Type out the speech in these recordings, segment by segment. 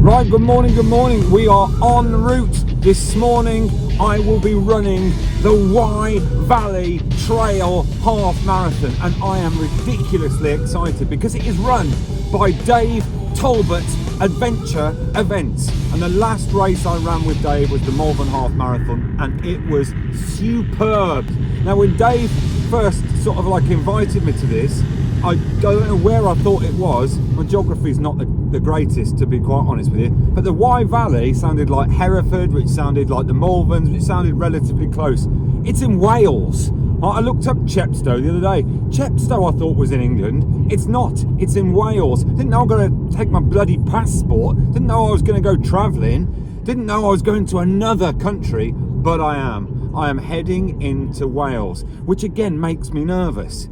Right, good morning. We are en route. This morning I will be running the Wye Valley Trail Half Marathon, and I am ridiculously excited because it is run by Dave Talbot's Adventure Events, and the last race I ran with Dave was the Malvern Half Marathon, and it was superb. Now, when Dave first sort of like invited me to this, I don't know where I thought it was. My geography is not the greatest, to be quite honest with you, but the Wye Valley sounded like Hereford, which sounded like the Malverns, which sounded relatively close. It's in Wales. I looked up Chepstow the other day. Chepstow I thought was in England. It's not. It's in Wales. Didn't know I was going to take my bloody passport. Didn't know I was going to go travelling. Didn't know I was going to another country, but I am. I am heading into Wales, which again makes me nervous.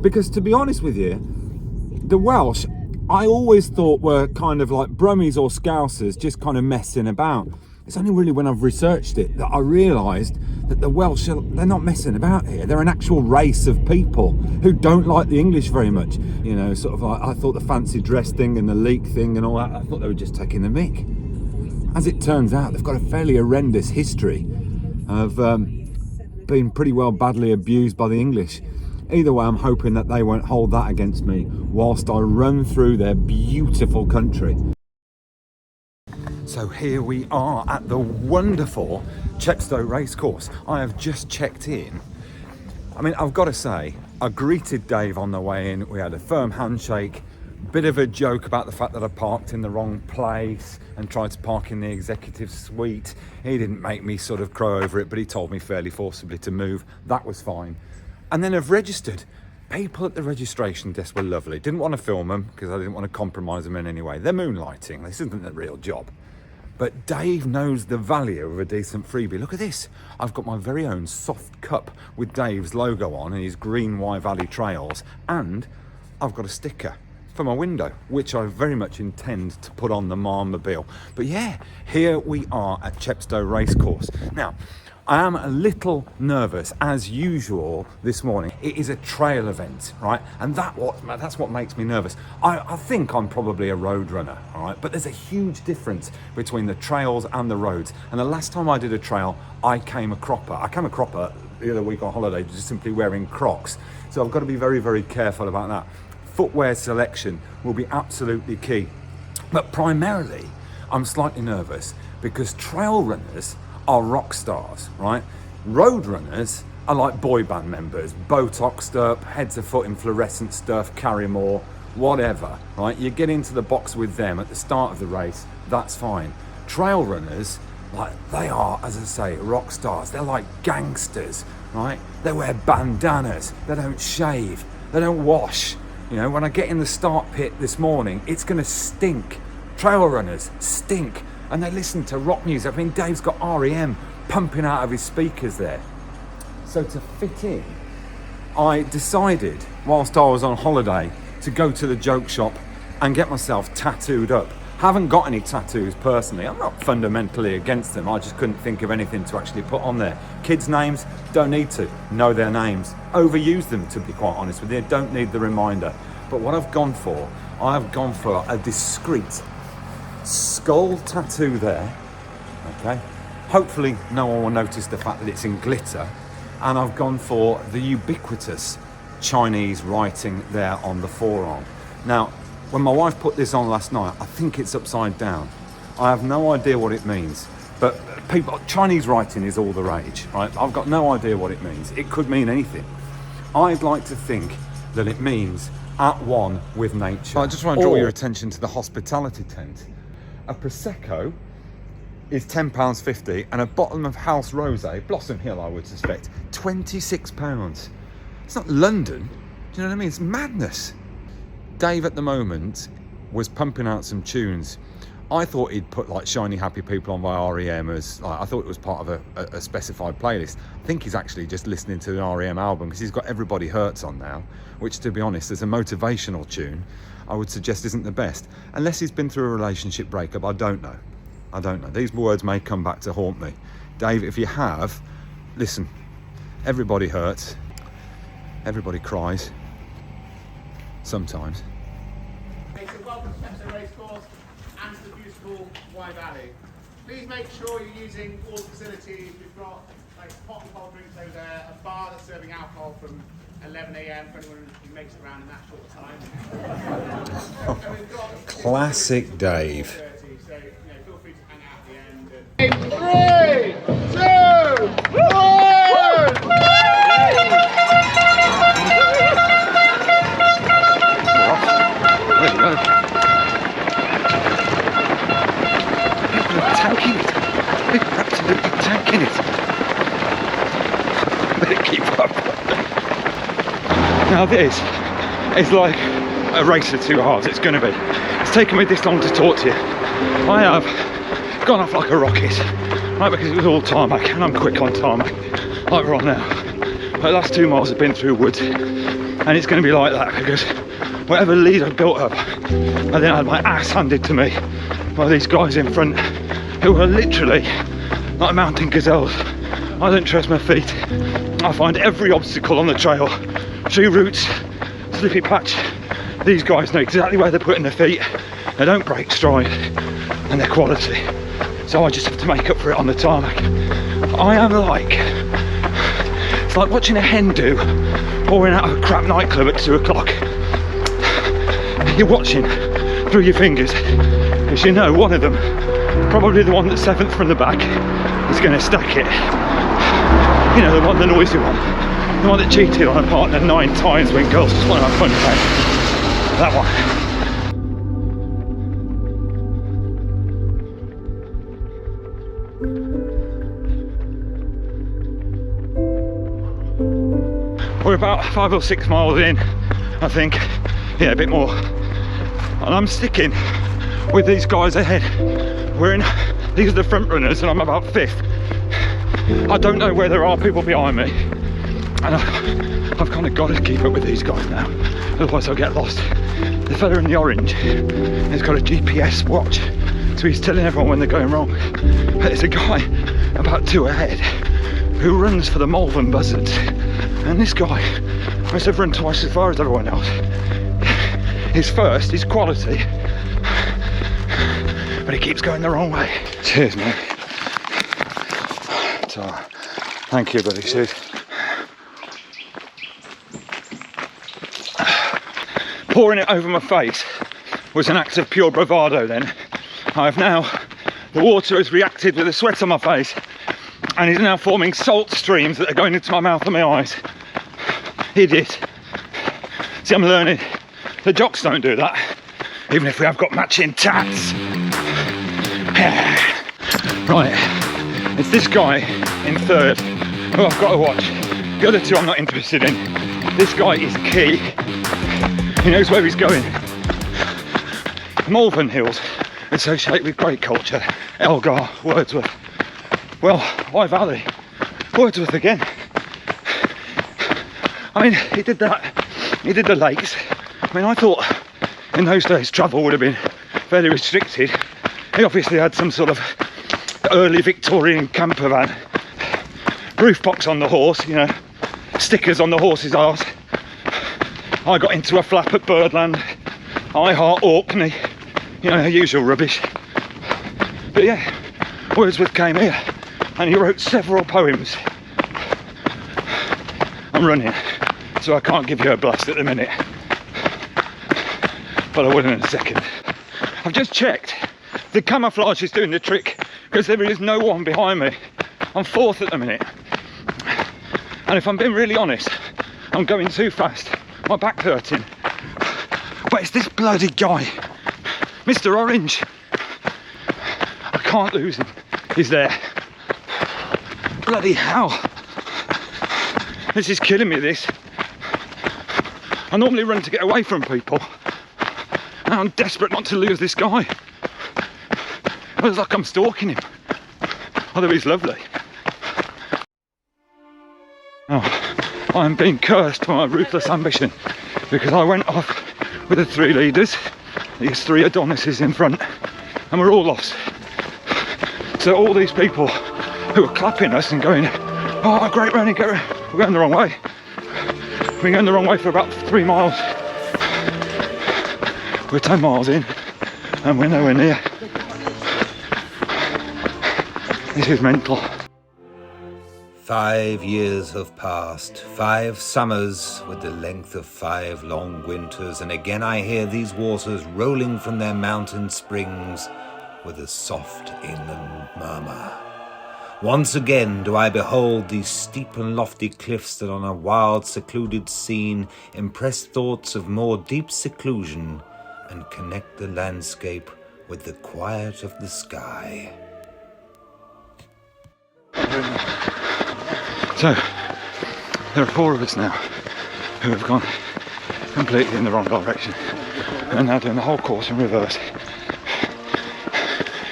Because to be honest with you, the Welsh, I always thought were kind of like Brummies or Scousers, just kind of messing about. It's only really when I've researched it that I realised that the Welsh, they're not messing about here. They're an actual race of people who don't like the English very much. You know, sort of like, I thought the fancy dress thing and the leek thing and all that, I thought they were just taking the mick. As it turns out, they've got a fairly horrendous history of being pretty well badly abused by the English. Either way, I'm hoping that they won't hold that against me whilst I run through their beautiful country. So here we are at the wonderful Chepstow Racecourse. I have just checked in. I mean, I've got to say, I greeted Dave on the way in. We had a firm handshake, bit of a joke about the fact that I parked in the wrong place and tried to park in the executive suite. He didn't make me sort of crow over it, but he told me fairly forcibly to move. That was fine. And then I've registered. People at the registration desk were lovely. Didn't want to film them because I didn't want to compromise them in any way. They're moonlighting. This isn't a real job. But Dave knows the value of a decent freebie. Look at this. I've got my very own soft cup with Dave's logo on and his green Wye Valley Trails. And I've got a sticker for my window, which I very much intend to put on the Marmobile. But yeah, here we are at Chepstow Racecourse. Now, I am a little nervous, as usual, this morning. It is a trail event, right? And that's what makes me nervous. I think I'm probably a road runner, all right? But there's a huge difference between the trails and the roads. And the last time I did a trail, I came a cropper. I came a cropper the other week on holiday, just simply wearing Crocs. So I've got to be very, very careful about that. Footwear selection will be absolutely key. But primarily, I'm slightly nervous because trail runners are rock stars, right? Road runners are like boy band members, Botoxed up, head to foot in fluorescent stuff, Carrymore, whatever, right? You get into the box with them at the start of the race, that's fine. Trail runners, like, they are, as I say, rock stars. They're like gangsters, right? They wear bandanas, they don't shave, they don't wash. You know, when I get in the start pit this morning, it's gonna stink. Trail runners stink. And they listen to rock music. I mean, Dave's got REM pumping out of his speakers there. So to fit in, I decided, whilst I was on holiday, to go to the joke shop and get myself tattooed up. Haven't got any tattoos personally. I'm not fundamentally against them. I just couldn't think of anything to actually put on there. Kids' names, don't need to know their names. Overuse them, to be quite honest with you. Don't need the reminder. But what I've gone for a discreet skull tattoo there, okay? Hopefully no one will notice the fact that it's in glitter. And I've gone for the ubiquitous Chinese writing there on the forearm. Now, when my wife put this on last night, I think it's upside down. I have no idea what it means, but Chinese writing is all the rage, right? I've got no idea what it means. It could mean anything. I'd like to think that it means at one with nature. I just want to draw your attention to the hospitality tent. A Prosecco is £10.50 and a bottle of House Rosé, Blossom Hill I would suspect, £26. It's not London, do you know what I mean? It's madness. Dave at the moment was pumping out some tunes. I thought he'd put like Shiny Happy People on by REM as, like, I thought it was part of a specified playlist. I think he's actually just listening to an REM album because he's got Everybody Hurts on now, which, to be honest, is a motivational tune. I would suggest isn't the best. Unless he's been through a relationship breakup, I don't know. These words may come back to haunt me. Dave, if you have, listen, everybody hurts, everybody cries, sometimes. Okay, so welcome to Chepstow Racecourse and to the beautiful beautiful Wye Valley. Please make sure you're using all the facilities. We've got like hot and cold drinks over there, a bar that's serving alcohol from 11 AM for anyone who makes it around in that short time. And we've got Classic Dave. So, feel free to hang out at the end. 3, 2, 1! There you go. People are tanking it. People are absolutely tanking it. They keep up. Now this is like a race of 2 halves. It's going to be. It's taken me this long to talk to you. I have gone off like a rocket, right, because it was all tarmac, and I'm quick on tarmac, like we're on now. But the last 2 miles have been through woods, and it's going to be like that because whatever lead I built up, and then I had my ass handed to me by these guys in front who were literally like mountain gazelles. I don't trust my feet. I find every obstacle on the trail, tree roots, slippy patch. These guys know exactly where they're putting their feet. They don't break stride, and they're quality. So I just have to make up for it on the tarmac. I am like, it's like watching a hen do pouring out of a crap nightclub at 2 o'clock. You're watching through your fingers, because you know one of them, probably the one that's 7th from the back, is going to stack it. You know, the noisy one, the one that cheated on a partner 9 times when girls just want to have fun. That one. We're about 5 or 6 miles in, I think. Yeah, a bit more. And I'm sticking with these guys ahead. These are the front runners, and I'm about 5th. I don't know where there are people behind me, and I've kind of got to keep up with these guys now, otherwise I'll get lost. The fella in the orange has got a GPS watch, so he's telling everyone when they're going wrong. But there's a guy about 2 ahead who runs for the Malvern Buzzards, and this guy must have run twice as far as everyone else. He's first, he's quality, but he keeps going the wrong way. Cheers, mate. So, thank you, buddy. Cheers. Pouring it over my face was an act of pure bravado then. The water has reacted with the sweat on my face, and is now forming salt streams that are going into my mouth and my eyes. Idiot. See, I'm learning. The jocks don't do that, even if we have got matching tats. Right, it's this guy in 3rd who I've got to watch. The other 2 I'm not interested in. This guy is key. He knows where he's going. Malvern Hills associated with great culture. Elgar, Wordsworth. Well, Wye Valley, Wordsworth again. I mean, he did that. He did the lakes. I mean, I thought in those days travel would have been fairly restricted. He obviously had some sort of early Victorian camper van, roof box on the horse, you know, stickers on the horse's arse. I got into a flap at Birdland, I Heart Orkney, you know, usual rubbish. But yeah, Wordsworth came here and he wrote several poems. I'm running, so I can't give you a blast at the minute, but I will in a second. I've just checked. The camouflage is doing the trick because there is no one behind me. I'm 4th at the minute. And if I'm being really honest, I'm going too fast. My back's hurting. But it's this bloody guy, Mr. Orange. I can't lose him. He's there. Bloody hell. This is killing me, this. I normally run to get away from people. And I'm desperate not to lose this guy. It's like I'm stalking him, although he's lovely. Oh, I'm being cursed for my ruthless ambition, because I went off with the 3 leaders, these 3 Adonises in front, and we're all lost. So all these people who are clapping us and going, oh, great running, we're going the wrong way. We've been going the wrong way for about 3 miles. We're 10 miles in, and we're nowhere near. This is mental. 5 years have passed, 5 summers with the length of 5 long winters, and again I hear these waters rolling from their mountain springs with a soft inland murmur. Once again do I behold these steep and lofty cliffs that on a wild, secluded scene impress thoughts of more deep seclusion and connect the landscape with the quiet of the sky. So, there are 4 of us now who have gone completely in the wrong direction and are now doing the whole course in reverse.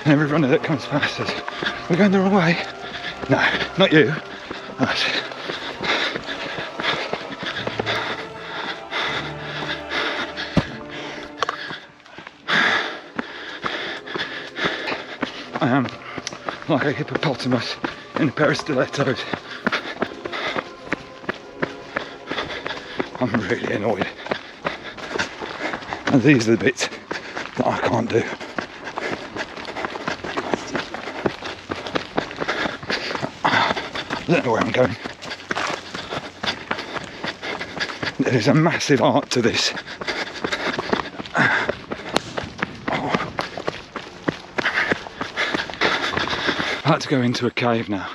And every runner that comes past us, we're going the wrong way. No, not you. Us. I am like a hippopotamus in a pair of stilettos. I'm really annoyed. And these are the bits that I can't do. I don't know where I'm going. There is a massive art to this. I've had to go into a cave now,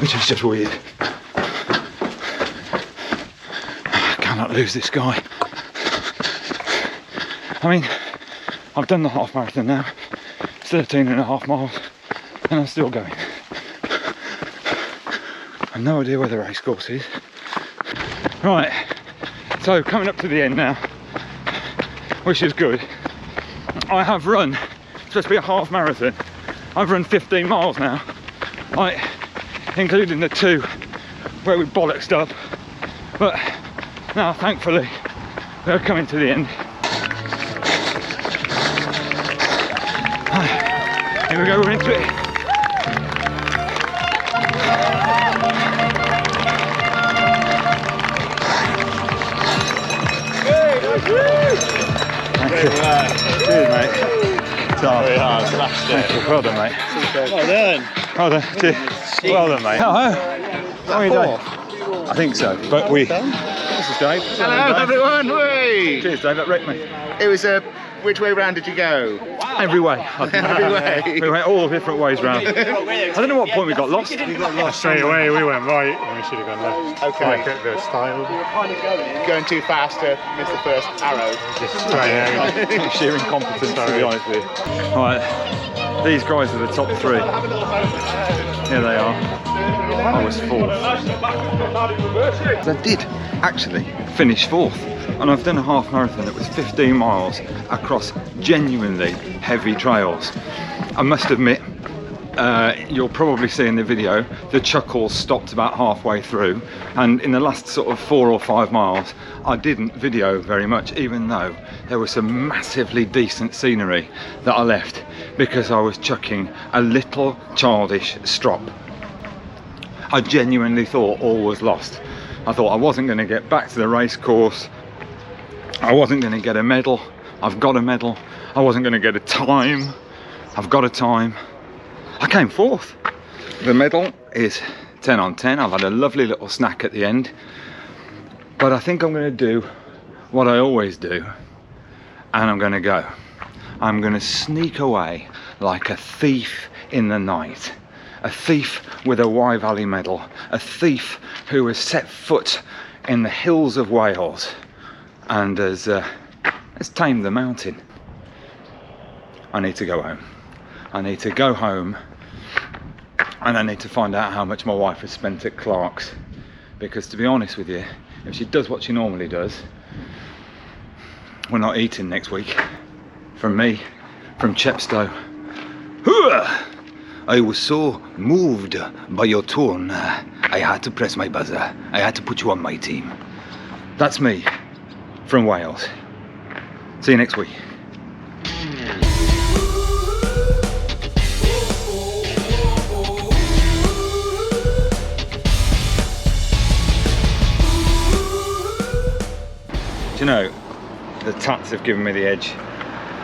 which is just weird. I cannot lose this guy. I mean, I've done the half marathon now. It's 13.5 miles and I'm still going. I've no idea where the race course is. Right, so coming up to the end now, which is good. I have run, it's supposed to be a half marathon. I've run 15 miles now, like, including the 2 where we bollocksed up. But now, thankfully, we're coming to the end. Here we go, we're into it. Thank you. Cheers, mate. Very hard, smashed it. Thank you. Well done, mate. Well done. Well done. Cheers. Well done, mate. Hello. How are you doing? I think so. But we. This is Dave. Hello, everyone. Whee! Cheers, Dave. That wrecked me. It was a. Which way round did you go? Every way. Every way. We went all different ways round. I don't know what point we got lost. We got lost straight away. We went right and we should have gone left. Okay. Like a bit of style. Going too fast to miss the first arrow. Just straight Sheer incompetence, to be honest with you. Alright, these guys are the top 3. Here they are. I was 4th. I did actually finish 4th. And I've done a half marathon that was 15 miles across genuinely heavy trails. I must admit, you'll probably see in the video, the chuckles stopped about halfway through, and in the last sort of 4 or 5 miles, I didn't video very much, even though there was some massively decent scenery that I left because I was chucking a little childish strop. I genuinely thought all was lost. I thought I wasn't going to get back to the race course. I wasn't going to get a medal. I've got a medal. I wasn't going to get a time. I've got a time. I came 4th. The medal is 10 on 10. I've had a lovely little snack at the end. But I think I'm going to do what I always do. And I'm going to go. I'm going to sneak away like a thief in the night. A thief with a Wye Valley medal. A thief who has set foot in the hills of Wales and has tamed the mountain. I need to go home. I need to go home and I need to find out how much my wife has spent at Clark's, because to be honest with you, if she does what she normally does, we're not eating next week. From me, from Chepstow. I was so moved by your tone, I had to press my buzzer. I had to put you on my team. That's me, from Wales. See you next week. Do you know, the tats have given me the edge.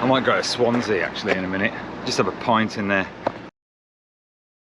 I might go to Swansea actually in a minute. Just have a pint in there.